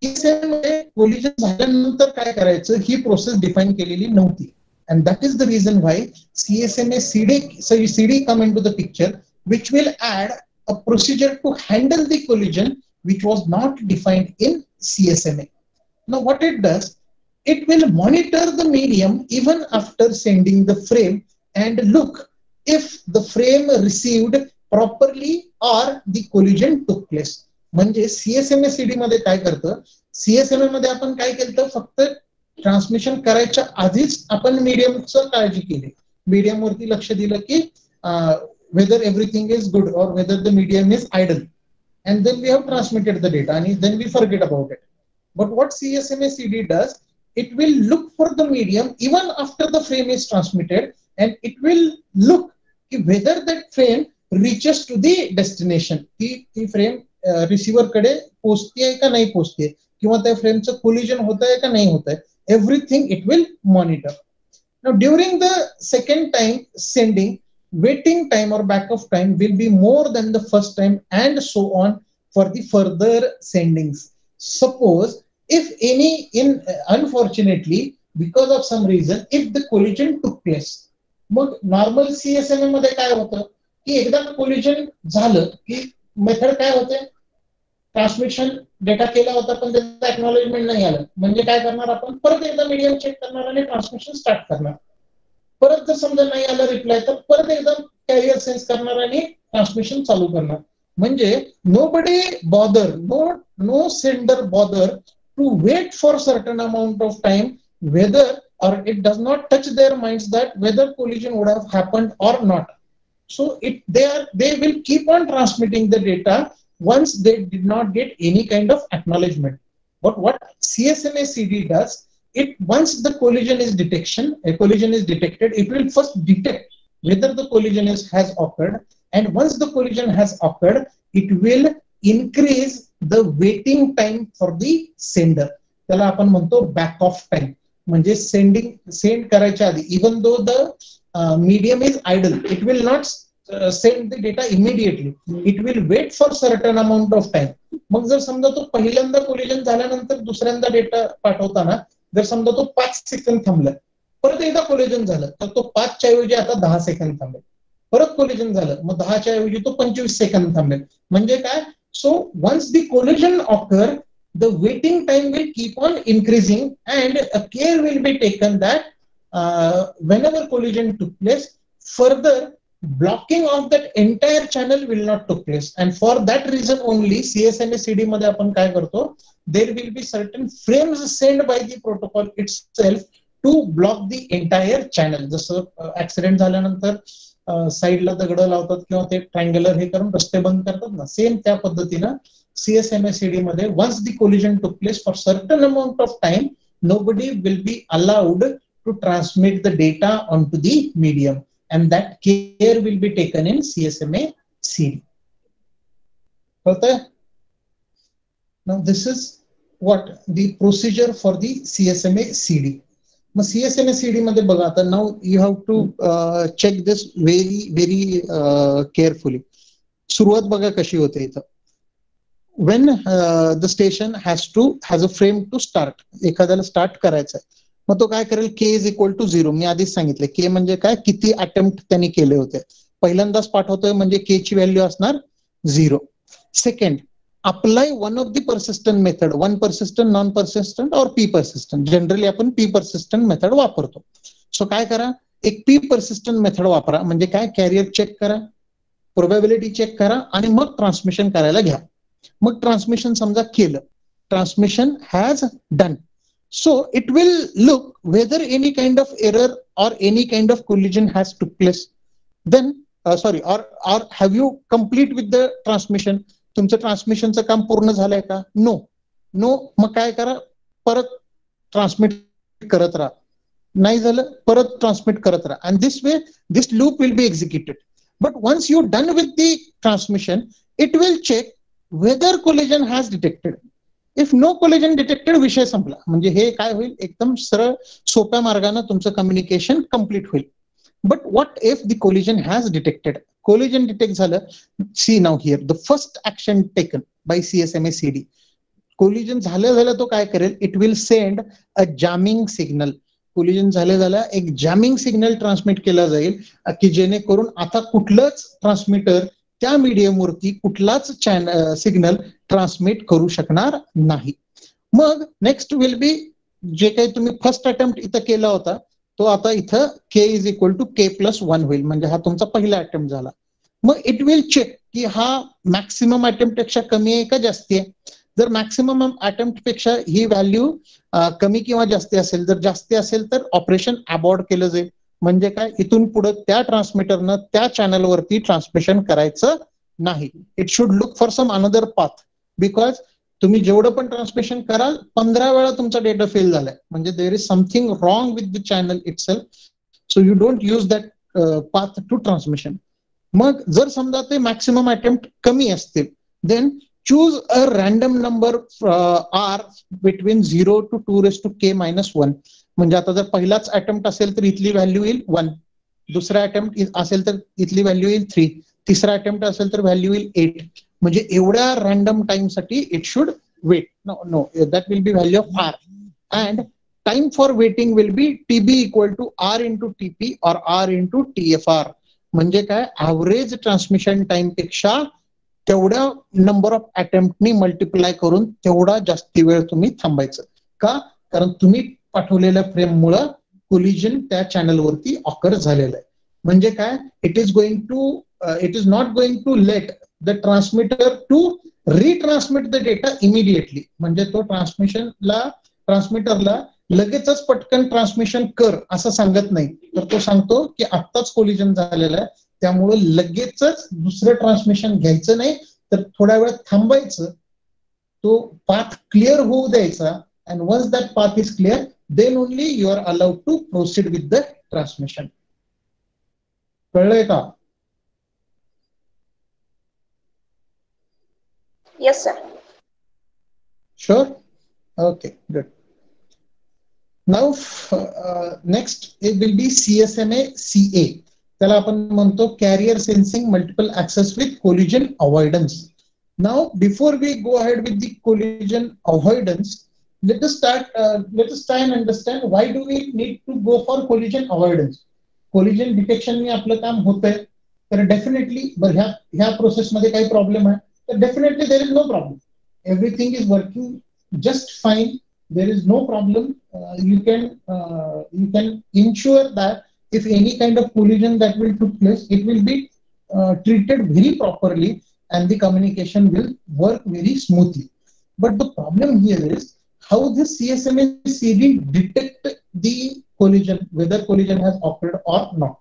CSMA मध्ये collision झाल्यानंतर काय करायचं ही प्रोसेस डिफाईन केलेली नव्हती. And that is the reason why CSMA-CD come into the picture, which will add a procedure to handle the collision which was not defined in CSMA. Now what it does, it will monitor the medium even after sending the frame and look if the frame received properly or the collision took place. म्हणजे CSMA-CD मध्ये काय करतं, CSMA मध्ये आपण काय केलं, फक्त transmission करायच्या आधीच आपण मीडियमचं काळजी केली, मीडियम वरती लक्ष दिलं की whether everything is good or whether the medium is idle, and then we have transmitted the data and then we forget about it. But what CSMA-CD does, it will look for the medium even after the frame is transmitted, and it will look whether that frame reaches to the destination. ती frame receiver कडे पोहोचते का नाही पोहोचते, किंवा त्या फ्रेमचं collision होतंय का नाही होतंय, everything it will monitor. Now during the second time sending, waiting time or backup time will be more than the first time, and so on for the further sendings. Suppose if any unfortunately because of some reason if the collision took place, mug normal CSMA मध्ये काय होतं की एकदा collision झालं की method काय होते, transmission data केला होता पण त्याचं एक्नॉलेजमेंट नाही आलं, म्हणजे काय करणार आपण, परत एकदा मीडियम चेक करणार आणि ट्रान्समिशन स्टार्ट करणार. परत जर समजा नाही आलं रिप्लाय तर परत एकदा कॅरियर सेन्स करणार आणि ट्रान्समिशन चालू करणार. म्हणजे nobody bother, no sender bother to wait for certain amount of time, whether or it does not touch their minds that whether collision would have happened or not. So they will keep on transmitting the data once they did not get any kind of acknowledgement. But what CSMA-CD does, it once the collision is detected, it will first detect whether the collision has occurred, and once the collision has occurred, it will increase the waiting time for the sender. त्याला आपण म्हणतो back off time. म्हणजे send करायच्या आधी, even though the medium is idle, it will not send the data immediately. It will wait for certain amount of time. मग जर समजा तो पहिल्यांदा collision झाल्यानंतर दुसऱ्यांदा डेटा पाठवताना जर समजा तो 5 सेकंद थांबला, परत एकदा collision झालं तर तो 5 च्या ऐवजी आता 10 सेकंद थांबेल, परत collision झालं मग 10 च्या ऐवजी तो 25 सेकंद थांबेल. म्हणजे काय, so once the collision occur, the waiting time will keep on increasing, and a care will be taken that whenever collision took place, further blocking of that entire channel will not took place. And for that reason only CSMA-CD मध्ये आपण काय करतो, there will be certain frames sent by the protocol itself to block the entire channel. जसं accident झाल्यानंतर साईडला दगड लावतात किंवा ते ट्रायंग्युलर हे करून रस्ते बंद करतात ना, सेम त्या पद्धतीनं CSMA-CD मध्ये once the collision took place for certain amount of time, nobody will be allowed to transmit the data onto the medium, and that care will be taken in CSMA-CD. Okay? Now this is what the procedure for the CSMA-CD. Mug CSMA-CD मध्ये बघा आता, now you have to check this very carefully. सुरुवात बघा कशी होते इथं. When the station has a frame to start, एखाद्याला start करायचं आहे, मग तो काय करेल, k is equal to 0. मी आधीच सांगितलं k म्हणजे काय, किती अटेम्प्ट त्यांनी केले होते. पहिल्यांदाच पाठवतोय म्हणजे k ची व्हॅल्यू असणार 0. Second, apply one of the persistent method, one persistent, non persistent और p persistent. जनरली आपण p persistent मेथड वापरतो. सो काय करा, एक p persistent मेथड वापरा. म्हणजे काय, कॅरियर चेक करा, प्रोबॅबिलिटी चेक करा आणि मग ट्रान्समिशन करायला घ्या. मग ट्रान्समिशन समजा केलं, transmission has done, so it will look whether any kind of error or any kind of collision has took place. Then or have you complete with the transmission? तुमचं ट्रान्समिशनचं काम पूर्ण झालंय का? नो. मग काय करा, परत ट्रान्समिट करत राहा. नाही झालं परत ट्रान्समिट करत राहा. And this way this loop will be executed. But once you're done with the transmission, it will check whether collision has detected. If no collision detected, विषय संपला. म्हणजे हे काय होईल, एकदम सरळ सोप्या मार्गाने तुमचं कम्युनिकेशन कंप्लीट होईल. But what if the collision has detected? Collision detect झालं. See now here the first action taken by CSMA-CD. Collision झालं तो काय करेल, it will send a jamming signal. Collision झालं एक jamming signal ट्रान्समिट केला जाईल की जेणेकरून आता कुठलंच ट्रान्समिटर त्या मीडियम वरती कुठलाच सिग्नल ट्रान्समिट करू शकणार नाही. मग नेक्स्ट विल बी, जे काही तुम्ही फर्स्ट अटेम्प्ट इथं केला होता तो आता इथं k is equal to k plus 1 होईल. म्हणजे हा तुमचा पहिला अटेम्प्ट झाला. मग इट विल चेक की हा मॅक्सिमम अटेम्प्ट पेक्षा कमी आहे का जास्ती आहे. जर मॅक्सिमम अटेम्प्ट पेक्षा ही व्हॅल्यू कमी किंवा जास्ती असेल, जर जास्ती असेल तर ऑपरेशन अबॉर्ट केलं जाईल. म्हणजे काय, इथून पुढे त्या ट्रान्समीटरनं त्या चॅनलवरती ट्रान्समिशन करायचं नाही. It should look for some another path, because तुम्ही जेवढं पण ट्रान्समिशन कराल 15 वेळा तुमचा डेटा फेल झालाय, म्हणजे there is something wrong with the channel itself. So you don't use that path to transmission. मग जर समजा ते मॅक्सिमम अटेम्प्ट कमी असतील, then choose a random number R between 0 to 2⁻k-1. म्हणजे आता जर पहिलाच अटेम्प्ट असेल तर इथली व्हॅल्यू येईल 1, दुसरा अटेम्प्ट असेल तर इथली व्हॅल्यू येईल 3, तिसरा अटेम्प्ट असेल तर व्हॅल्यू येईल 8. म्हणजे एवढ्या रॅन्डम टाइम साठी it should wait. No that will be value of R. And time for waiting will be TB equal to R into TP or R into TFR. म्हणजे काय, ऍव्हरेज ट्रान्समिशन टाइम पेक्षा तेवढ्या number of अटेम्प्टनी multiply करून तेवढा जास्ती वेळ तुम्ही थांबायचं. का? कारण तुम्ही पाठवलेल्या फ्रेममुळं कोलिजन त्या चॅनलवरती ऑकर झालेलं आहे. म्हणजे काय, it is not going to let the transmitter to retransmit the data immediately. म्हणजे तो ट्रान्समीटरला लगेचच पटकन ट्रान्समिशन कर असं सांगत नाही, तर तो सांगतो की आत्ताच कोलिजन झालेलं आहे, त्यामुळे लगेचच दुसरं ट्रान्समिशन घ्यायचं नाही, तर थोड्या वेळ थांबायचं, तो पाथ क्लिअर होऊ द्यायचा. And once that path is clear, then only you are allowed to proceed with the transmission. कळलंय का? Yes, sir. Sure? Okay, good. Now, next it will be CSMA-CA. त्याला आपण म्हणतो carrier sensing multiple access with collision avoidance. Now, before we go ahead with the collision avoidance, let us try and understand why do we need to go for collision avoidance. Collision detection ने आपलं काम होतंय, तर definitely ह्या process मध्ये काही problem आहे तर definitely there is no problem. Everything is working just fine. There is no problem. You can ensure that if any kind of collision that will took place, it will be treated very properly and the communication will work very smoothly. But the problem here is how this CSMA-CD detect the collision, whether collision has occurred or not.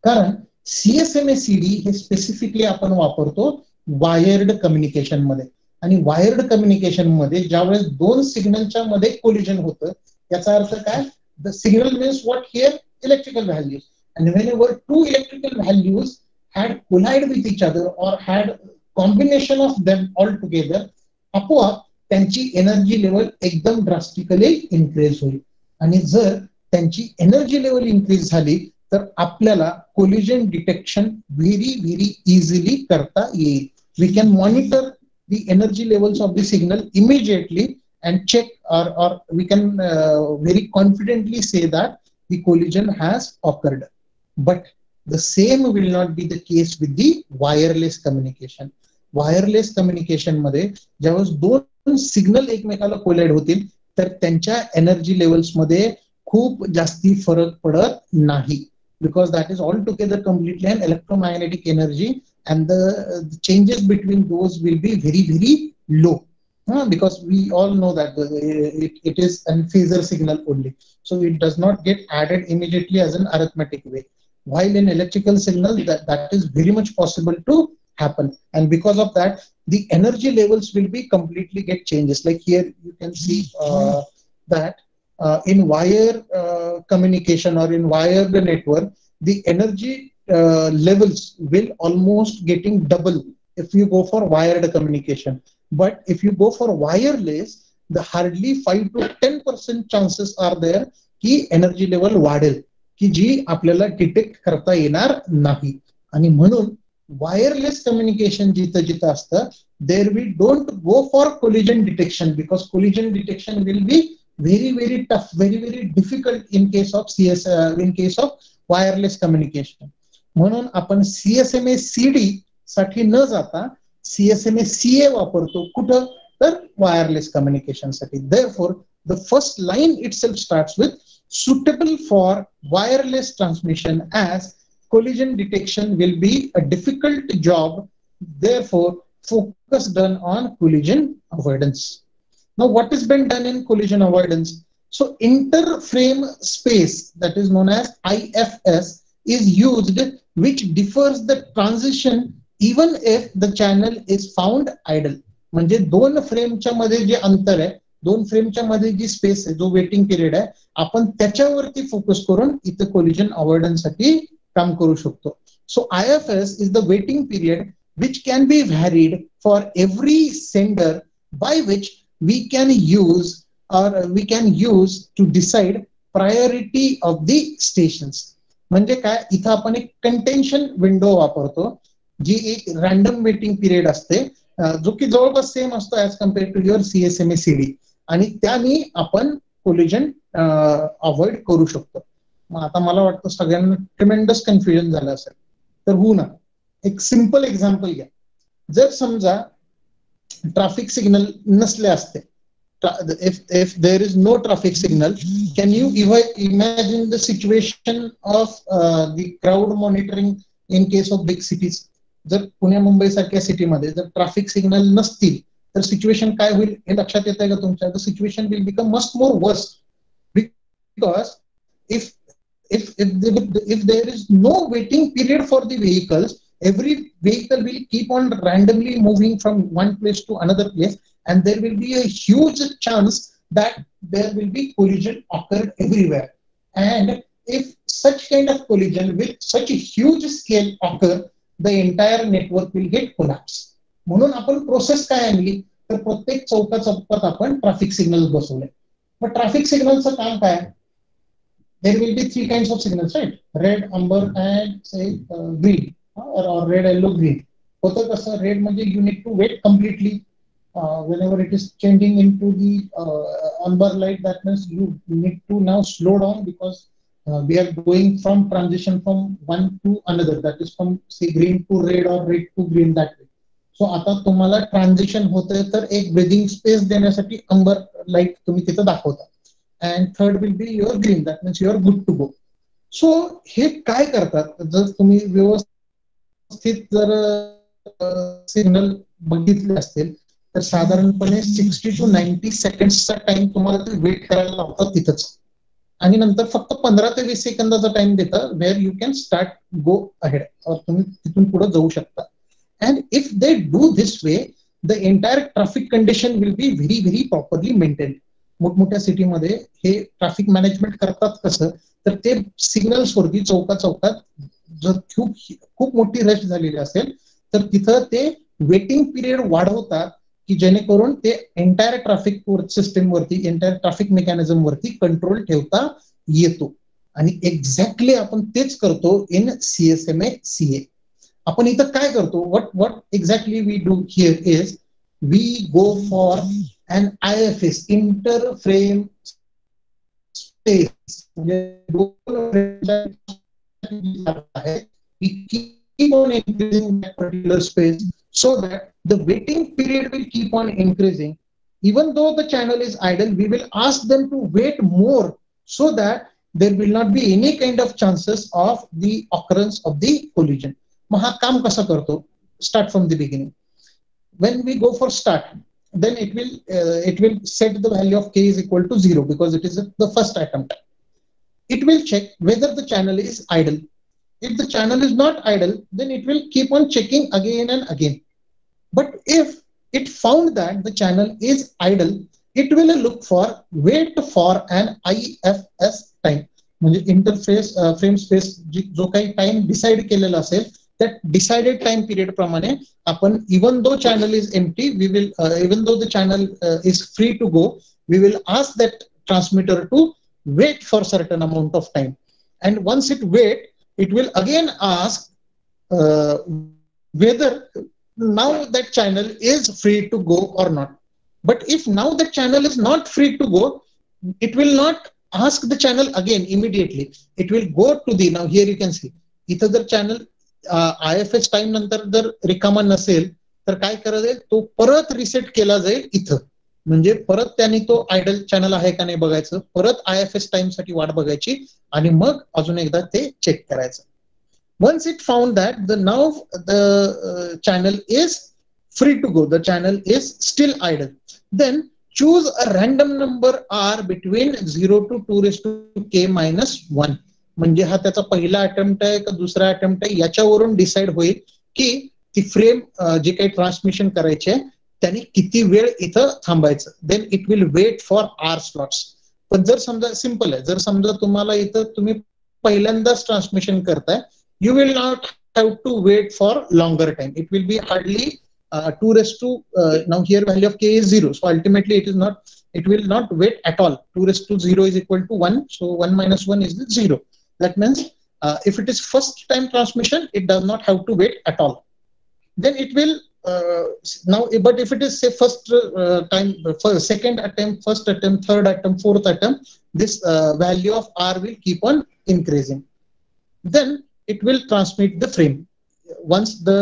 कारण CSMA-CD हे specifically आपण वापरतो wired communication मध्ये. आणि wired communication मध्ये ज्यावेळेस दोन सिग्नलच्या मध्ये कोलिजन होतं, याचा अर्थ काय, the signal means what here, electrical values. And whenever two electrical values had collide with each other or had combination of them all together, आपोआप त्यांची एनर्जी लेवल एकदम ड्रास्टिकली इन्क्रीज होईल. आणि जर त्यांची एनर्जी लेवल इन्क्रीज झाली तर आपल्याला कोलिजन डिटेक्शन व्हेरी इझिली करता येईल. We can monitor the energy levels of the signal immediately and check or we can very confidently say that the collision has occurred. But the same will not be the case with the wireless communication. Wireless communication मध्ये ज्यावेळेस दोन signal एकमेकाला collide होतील तर त्यांच्या energy levels मध्ये खूप जास्ती फरक पडत नाही, because that is altogether completely an electromagnetic energy and the changes between those will be very low, because we all know that it is a phasor signal only, so it does not get added immediately as an arithmetic way, while in electrical signal that is very much possible to happen. And because of that the energy levels will be completely get changes. Like here you can see that in wire communication or in wired network, the energy levels will almost getting double if you go for wired communication. But if you go for wireless, the hardly 5 to 10% chances are there की energy level वाढेल, की जी आपल्याला detect करता येणार नाही. आणि म्हणून wireless communication जिथं असतं, there we don't go for collision detection, because collision detection will be very tough, very difficult in case of wireless communication. म्हणून आपण CSMA-CD साठी न जाता CSMA-CA वापरतो. कुठं? तर वायरलेस कम्युनिकेशन साठी. Therefore, the first line itself starts with suitable for wireless transmission as collision detection will be a difficult job. Therefore, focus done on collision avoidance. Now, what has been done in collision avoidance? So, interframe space, that is known as IFS, is used, which differs the transition even if the channel is found idle. म्हणजे दोन फ्रेमच्या मध्ये जे अंतर आहे, दोन फ्रेमच्या मध्ये जी space आहे, जो waiting period आहे, आपण त्याच्यावरती फोकस करून इथे कोलिजन अवॉइडन्स साठी काम करू शकतो. सो IFS is the waiting period which can be varied for every sender, by which we can use to decide priority of the stations. म्हणजे काय, इथं आपण एक कंटेन्शन विंडो वापरतो, जी एक रॅन्डम वेटिंग पिरियड असते, जो की जवळपास सेम असतो as compare to your CSMA CD, आणि त्याने आपण कोलिजन अवॉइड करू शकतो. मग आता मला वाटतं सगळ्यांना ट्रिमेंडस कन्फ्युजन झालं असेल, तर होऊ ना. एक सिंपल एक्झाम्पल घ्या. जर समजा ट्रॅफिक सिग्नल नसले असते, if there is no traffic signal, can you imagine the situation of the crowd monitoring in case of big cities? जर पुणे मुंबई सारख्या सिटीमध्ये जर ट्रॅफिक सिग्नल नसतील तर सिच्युएशन काय होईल हे लक्षात येत आहे का तुमच्या? The situation will become must more worst, because if there is no waiting period for the vehicles, every vehicle will keep on randomly moving from one place to another place, and there will be a huge chance that there will be collision occurred everywhere. And if such kind of collision with such a huge scale occur, the entire network will get collapse. म्हणून आपण process काय आणली तर प्रत्येक चौकात आपण traffic signal बसवले. मग traffic सिग्नलचं काम काय? There will be three kinds of signals, right? Red, amber, and say green, or red, yellow, green. होतं कसं, रेड म्हणजे you need to wait completely. Whenever it is changing into the amber light, that means you need to now slow down, because we are going from transition from one to another, that is from say green to red or red to green, that way. So आता तुम्हाला transition होतंय तर एक breathing space देण्यासाठी अंबर light तुम्ही तिथं दाखवता. And third will be your green, that means you are good to go. So हे काय करतात, जर तुम्ही व्यवस्थित जर सिग्नल बघितले असतील तर साधारणपणे 60 to 90 सेकंड्सचा टाइम तुम्हाला ते वेट करायला लावतात तिथंच, आणि नंतर फक्त 15 ते 20 सेकंदाचा टाइम देतात where you can start go ahead, तुम्ही तिथून पुढे जाऊ शकता. And if they do this way, the entire traffic condition will be very very properly maintain. मोठमोठ्या सिटीमध्ये हे ट्रॅफिक मॅनेजमेंट करतात कसं, तर ते सिग्नल्स वरती चौकात जर खूप मोठी रश झालेली असेल तर तिथं ते वेटिंग पिरियड वाढवतात, की जेणेकरून ते एंटायर ट्रॅफिक सिस्टम वरती, एंटायर ट्रॅफिक मेकॅनिझम वरती कंट्रोल ठेवता येतो. आणि एक्झॅक्टली आपण तेच करतो इन CSMA CA. आपण इथं काय करतो, what exactly we do here is we go for an IFS, interframe space. We keep on increasing that particular space so that the waiting period will keep on increasing. Even though the channel is idle, we will ask them to wait more so that there will not be any kind of chances of the occurrence of the collision. मग हा काम कसा करतो? Start from the beginning. When we go for start, then it will set the value of k is equal to 0, because it is the first attempt. It will check whether the channel is idle. If the channel is not idle, then it will keep on checking again and again. But if it found that the channel is idle, it will look for wait for an IFS time. म्हणजे interface frame space जो काही time decide केलेला असेल, that decided time period pramane apan, even though channel is empty, we will even though the channel is free to go, we will ask that transmitter to wait for certain amount of time. And once it wait, it will again ask whether now that channel is free to go or not. But if now the channel is not free to go, it will not ask the channel again immediately. It will go to the, now here you can see, either the channel IFS time नंतर जर रिकामा नसेल तर काय करायचं, तो परत reset केला जाईल इथं. म्हणजे परत त्यांनी तो आयडल चॅनल आहे का नाही बघायचं, परत IFS टाइम साठी वाट बघायची, आणि मग अजून एकदा ते चेक करायचं. Once it found that now the channel is free to go, the channel is still idle, then choose a random number r between 0 to 2 raised to k minus 1. म्हणजे हा त्याचा पहिला अटेम्प्ट आहे का दुसरा अटेम्प्ट आहे याच्यावरून डिसाइड होईल की ती फ्रेम जे काही ट्रान्समिशन करायचे आहे त्यांनी किती वेळ इथं थांबायचं. Then it will wait for R slots. पण जर समजा सिंपल आहे, जर समजा तुम्हाला इथं तुम्ही पहिल्यांदाच ट्रान्समिशन करताय, you will not have to wait for longer time. It will be hardly 2 raised to now here value of k is 0, so ultimately it will not wait at all. 2 raised to 0 is equal to 1, so 1 minus 1 is the 0. That means if it is first time transmission, it does not have to wait at all. Then it will now, but if it is say first time, second attempt, first attempt, third attempt, fourth attempt, this value of r will keep on increasing. Then it will transmit the frame. Once the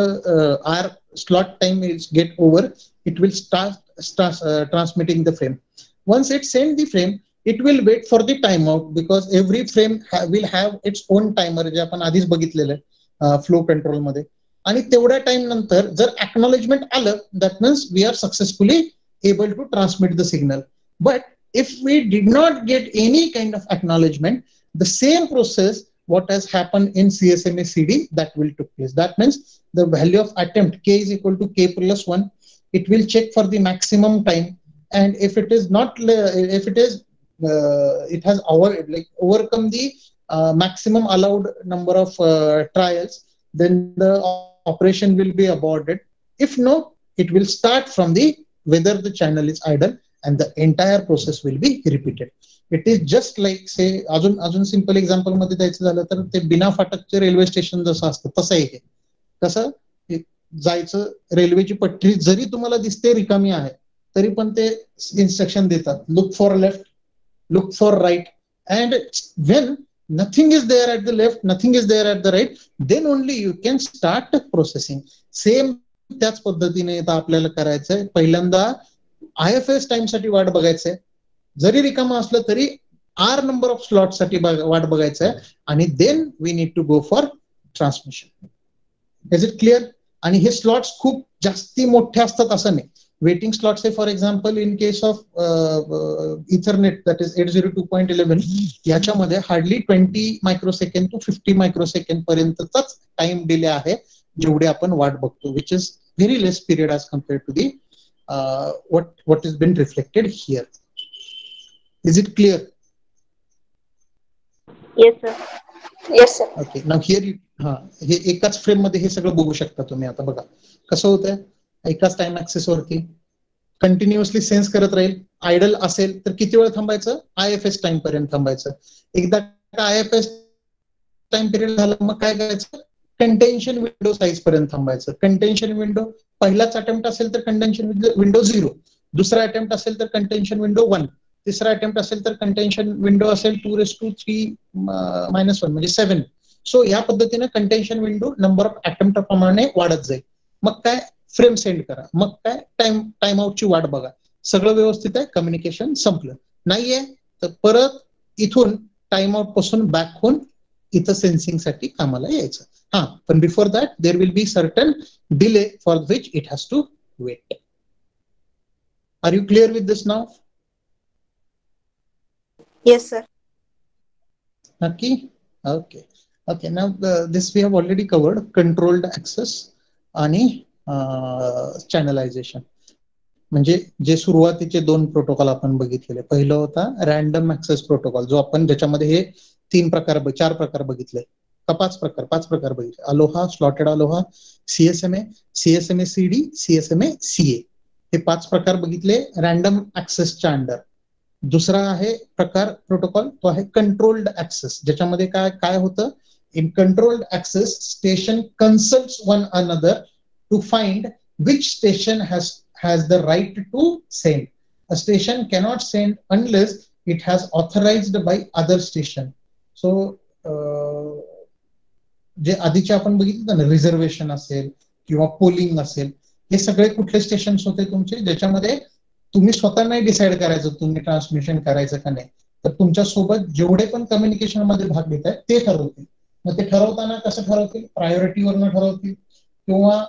r slot time is get over, it will start transmitting the frame. Once it send the frame, it will wait for the timeout, because every frame will have its own timer जे आपण आधीच बघितलेलं आहे flow control मध्ये. आणि तेवढ्या time नंतर जर acknowledgement आलं, that means we are successfully able to transmit the signal. But if we did not get any kind of acknowledgement, the same process what has happened in CSMA CD that will took place. That means the value of attempt k is equal to k plus 1. It will check for the maximum time, and if it is not, if it is it has overcome the maximum allowed number of trials, then the operation will be aborted. If no, it will start from the whether the channel is idle, and the entire process will be repeated. It is just like say अजून simple example मध्ये द्यायचं झालं तर ते बिना फाटकचे railway station जसं असतं तसं आहे. कसं जायचं, रेल्वेची पटरी जरी तुम्हाला दिसते रिकामी आहे तरी पण ते इन्स्ट्रक्शन देतात, look for left, look for right, and when nothing is there at the left, nothing is there at the right, then only you can start processing. Same त्याच पद्धतीने आपल्याला करायचंय. पहिल्यांदा IFS टाइम साठी वाट बघायचंय, जरी रिकामा असलं तरी आर नंबर ऑफ स्लॉट साठी वाट बघायचंय, आणि then we need to go for transmission. Is it clear? आणि हे स्लॉट्स खूप जास्ती मोठे असतात असं नाही. वेटिंग स्लॉट्स आहे for example in case of Ethernet that is 802.11 याच्यामध्ये हार्डली 20 मायक्रोसेकंड टू 50 मायक्रोसेकंड पर्यंतचाच टाइम डिले आहे जेवढे आपण वाट बघतो, which is very less period as compare to the what has been reflected here. Is it clear? Yes, sir. Yes, sir. Okay. Now here you हे एकाच frame मध्ये हे सगळं बघू शकता तुम्ही. आता बघा कसं होतंय, एकाच टाइम ऍक्सेस वरती कंटिन्युअसली सेन्स करत राहील. आयडल असेल तर किती वेळ थांबायचं? IFS टाइम पर्यंत थांबायचं. एकदा IFS टाइम पिरियड झालं मग काय करायचं? कंटेन्शन विंडो साईज पर्यंत थांबायचं. कंटेन्शन विंडो पहिलाच अटेम्प्ट असेल तर कंटेन्शन विंडो 0, दुसरा अटेम्प्ट असेल तर कंटेन्शन विंडो 1, तिसरा अटेम्प्ट असेल तर कंटेन्शन विंडो असेल 2⁻³ - 1 म्हणजे 7. सो या पद्धतीने contention window number of attempt प्रमाणे वाढत जाईल. मग काय, फ्रेम सेंड करा, मग काय टाइम आउटची वाट बघा. सगळं व्यवस्थित आहे, कम्युनिकेशन संपलं. नाहीये तर परत इथून टाइम आउट पासून बॅक होऊन इथं सेन्सिंग साठी कामाला यायचं. हा, पण before that there will be certain delay for which it has to wait. Are you clear with this नाव? Yes, sir. नक्की? Okay. Okay, now this we have already covered, controlled access आणि channelization. म्हणजे जे सुरुवातीचे दोन protocol आपण बघितलेले, पहिलं होता रॅन्डम ऍक्सेस प्रोटोकॉल, जो आपण ज्याच्यामध्ये हे 4 प्रकार बघितले का 5 प्रकार बघितले. Aloha, slotted Aloha, CSMA, CSMA CD, CSMA CA, हे 5 प्रकार बघितले रॅन्डम ऍक्सेसच्या अंडर. दुसरा आहे प्रकार प्रोटोकॉल, तो आहे कंट्रोल्ड ऍक्सेस, ज्याच्यामध्ये काय होतं, in controlled access station consults one another to find which station has the right to send. A station cannot send unless it has authorized by other station. So जे आधीचे आपण बघितलं ना, reservation असेल किंवा polling असेल, हे सगळे कुठले स्टेशन्स होते तुमचे, ज्याच्यामध्ये तुम्ही स्वतः नाही डिसाइड करायचं तुम्ही ट्रान्समिशन करायचं का नाही, तर तुमच्या सोबत जेवढे पण कम्युनिकेशन मध्ये भाग घेत आहेत ते ठरवतील मग ते ठरवताना कसं ठरवतील, प्रायोरिटीवरनं ठरवतील किंवा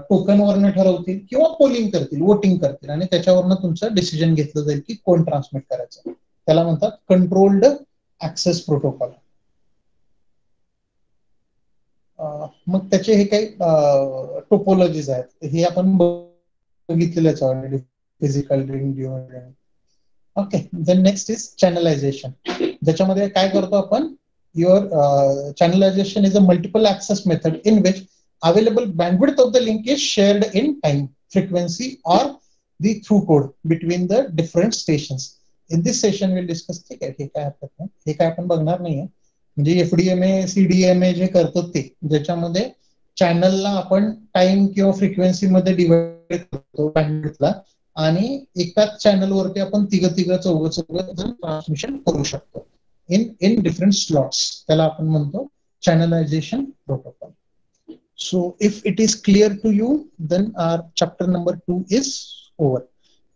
टोकन वरनं ठरवतील किंवा पोलिंग करतील, वोटिंग करतील आणि त्याच्यावरनं तुमचं डिसिजन घेतलं जाईल की कोण ट्रान्समिट करायचं. त्याला म्हणतात कंट्रोल्ड ऍक्सेस प्रोटोकॉल. मग त्याचे हे काही टोपोलॉजीज आहेत, हे आपण बघितलेलंच already, physical ring, dual ring. Okay, then next is channelization. ज्याच्यामध्ये काय करतो आपण, your channelization is a multiple access method in which available bandwidth of the link is shared in time, frequency or the through code between the different stations. In this session we'll discuss. ठीक आहे, हे काय आपण बघणार नाहीये. म्हणजे FDMA CDMA जे करतो ते, ज्याच्यामध्ये चॅनलला आपण टाइम किंवा फ्रिक्वेन्सी मध्ये डिवाइड करतो बँडविड्थला, आणि एकाच चॅनलवरती आपण तिघ चौघ ट्रान्समिशन करू शकतो इन डिफरंट स्लॉट्स. त्याला आपण म्हणतो चॅनलायझेशन protocol. So if it is clear to you, then our chapter number 2 is over.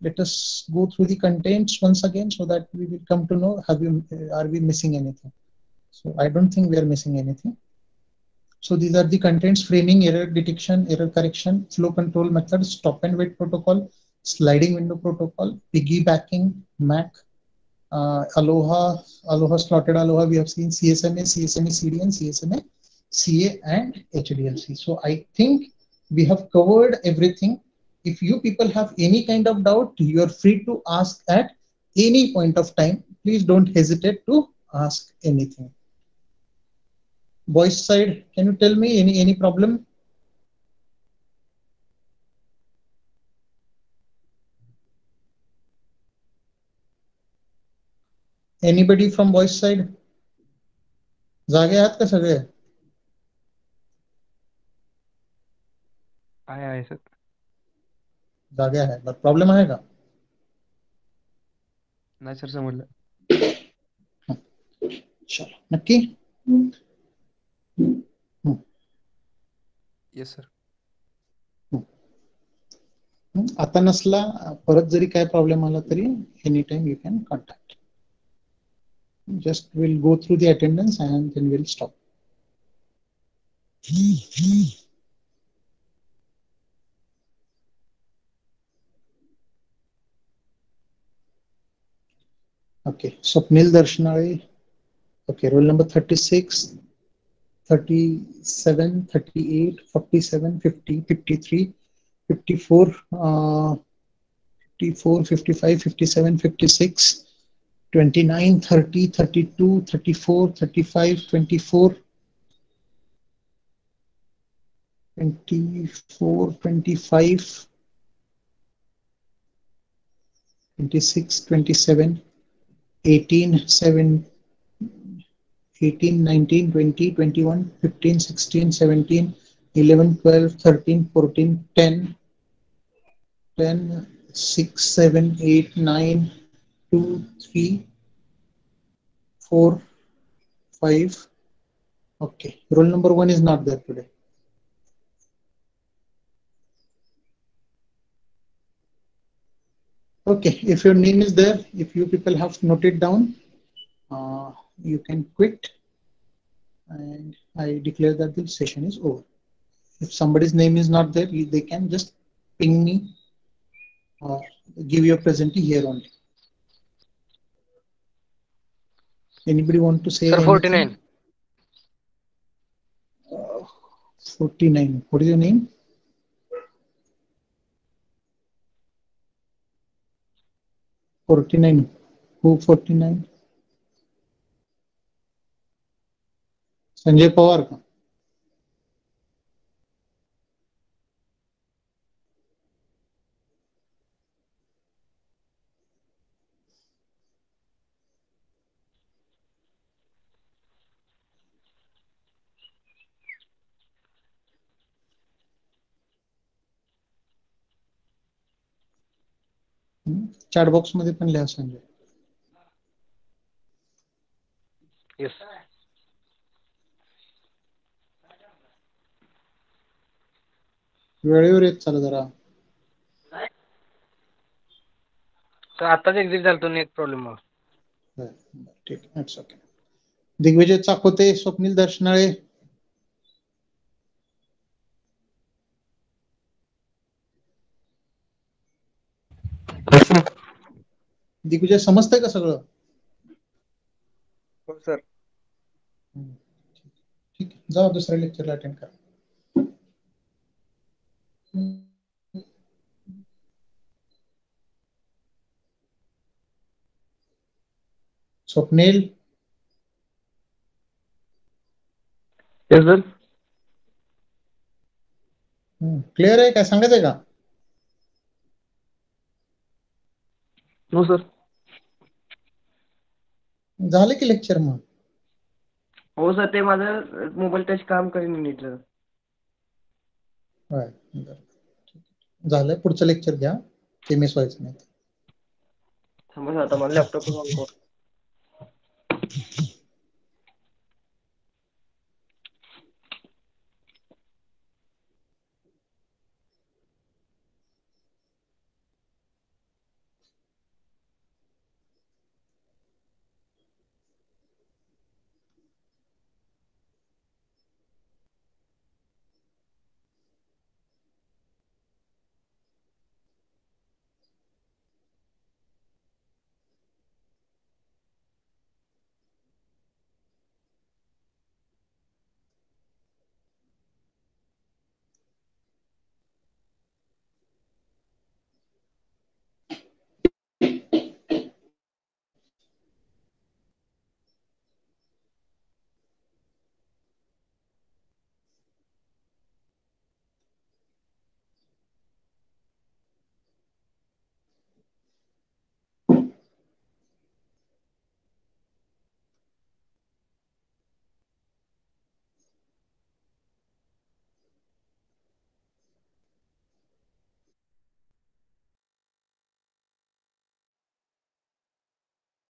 Let us go through the contents once again so that we will come to know are we missing anything. So I don't think we are missing anything. So these are the contents: framing, error detection, error correction, flow control methods, stop and wait protocol, sliding window protocol, piggybacking, MAC, Aloha, slotted Aloha, we have seen CSMA, CDN, CSMA, CA and HDLC. So I think we have covered everything. If you people have any kind of doubt, you are free to ask at any point of time. Please don't hesitate to ask anything. Boys side, can you tell me any problem? Anybody from boys side? जागे आहात का सगळे? आहे sir. जागे आहे, but problem आहे का? नाही सर, समजलं. चलो, नक्की? Yes sir. आता नसला, परत जरी काय प्रॉब्लेम आला तरी any time you can contact. Just we'll go through the attendance and then we'll stop. Okay, Swapnil Darshanari. Okay, roll number 36, 37, 38, 47, 50, 53, 54, 54, 55, 57, 56, 29, 30, 32, 34, 35, 24, 24, 25, 26, 27, 18, 7, 18, 19, 20, 21, 15, 16, 17, 11, 12, 13, 14, 10, 10, 6, 7, 8, 9, 2, 3, 4, 5. Okay, roll number 1 is not there today. Okay, if your name is there, if you people have noted down, you can quit and I declare that the session is over. If somebody's name is not there, they can just ping me or give your presentee here only. Anybody want to say Sir, anything? 49. 49. What is your name? (49). Who 49? Sanjay Pawar का? Chat box मध्ये पण लिहा Sanjay. Yes. वेळेवर येत चला जरा. तर आताच एक्झिट झालतो नेट प्रॉब्लेम. ठीक, इट्स ओके. दिग्विजय चाकोते, स्वप्नील दर्शनाळे, दिग्विजय समजतंय का सगळं? हो सर. ठीक आहे, जा दुसऱ्या लेक्चरला अटेंड करा. Swapnil, yes sir. क्लिअर आहे काय? सांगायचंय का? No sir. झालं की लेक्चर मग. हो सर, ते माझं मोबाईल टच काम करेन नीट. होय, बरं. झालं, पुढचं लेक्चर घ्या, ते मिस व्हायचं नाही. थांबा आता मला लॅपटॉप ऑन कर.